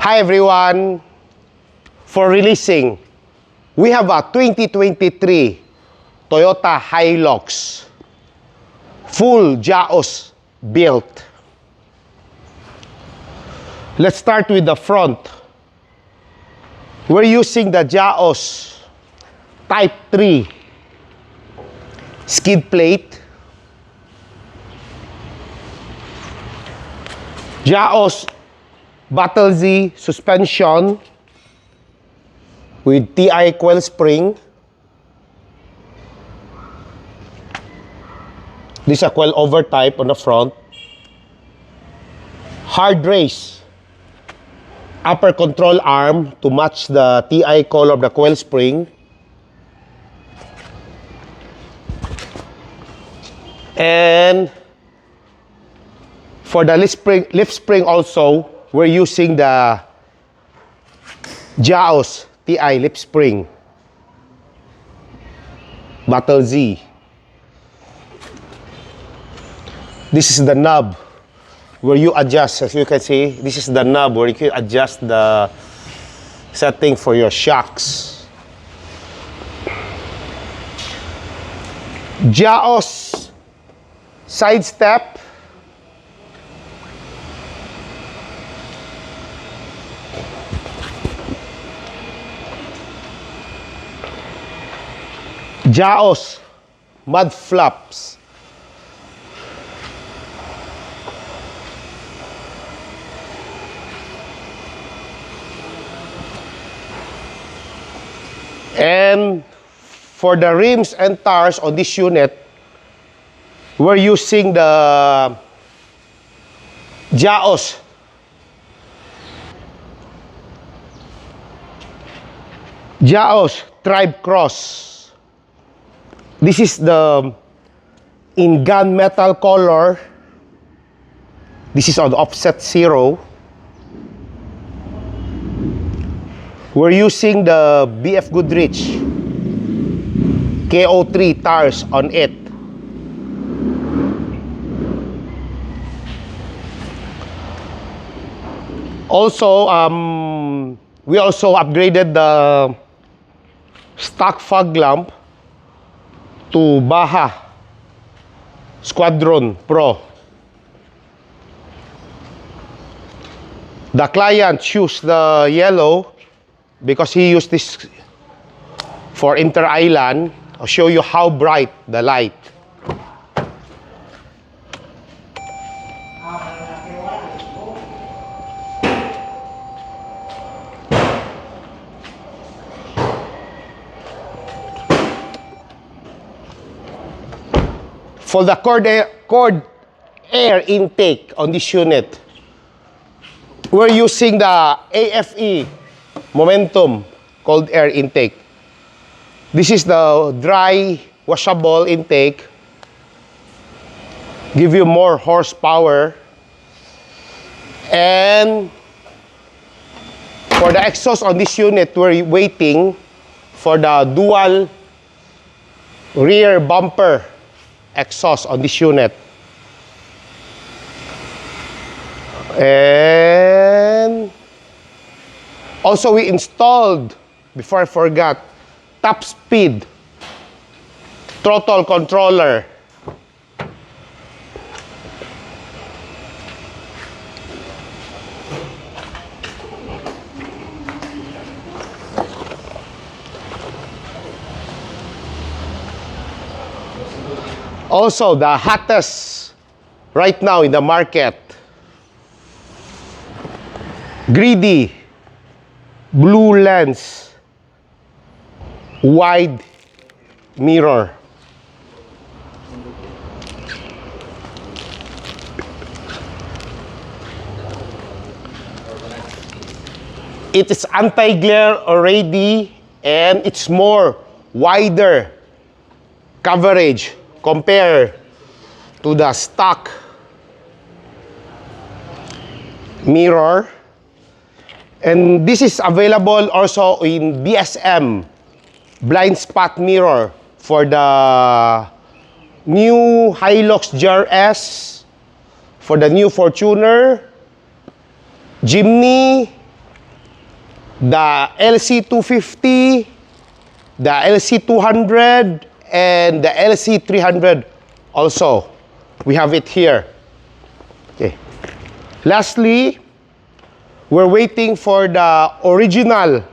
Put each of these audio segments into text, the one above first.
Hi everyone! For releasing, we have a 2023 Toyota Hilux full JAOS built. Let's start with the front. We're using the JAOS Type 3 skid plate, JAOS Battle Z suspension with TI coil spring. This is a coil over type on the front. HARDRACE upper control arm to match the TI color of the coil spring. And for the lift spring also, we're using the JAOS TI lift spring Battle Z. This is the knob where you adjust. As you can see, this is the knob where you can adjust the setting for your shocks. JAOS side step. JAOS MUDFLAPs. And for the rims and tires on this unit, we're using the JAOS Tribe Cross. This is the in gunmetal color. This is on offset 0. We're using the BF Goodrich KO3 tires on it. Also, we also upgraded the stock fog lamp to BAJA SQUADRON Pro. The client chose the yellow because he used this for inter-island. I'll show you how bright the light. For the cord air intake on this unit, we're using the AFE Momentum cold air intake. This is the dry washable intake. Give you more horsepower. And for the exhaust on this unit, we're waiting for the dual rear bumper exhaust on this unit. And also we installed, before I forgot, TOPSPEED throttle controller. Also, the hottest right now in the market, Greedy blue lens wide mirror. It is anti-glare already, and it's more wider coverage compared to the stock mirror. And this is available also in DSM blind spot mirror for the new Hilux GRS, for the new Fortuner, Jimny, the LC250, the LC200, and the LC300 also. We have it here. Okay. Lastly, we're waiting for the original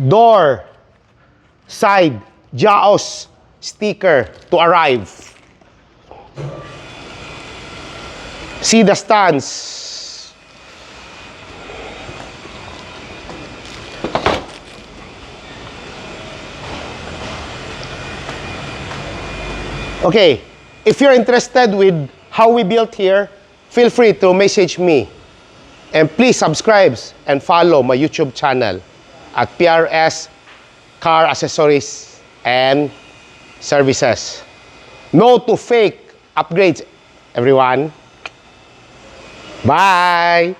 door side JAOS sticker to arrive. See the stands. Okay, if you're interested with how we built here, feel free to message me. And please subscribe and follow my YouTube channel at PRS Car Accessories and Services. No to fake upgrades, everyone. Bye!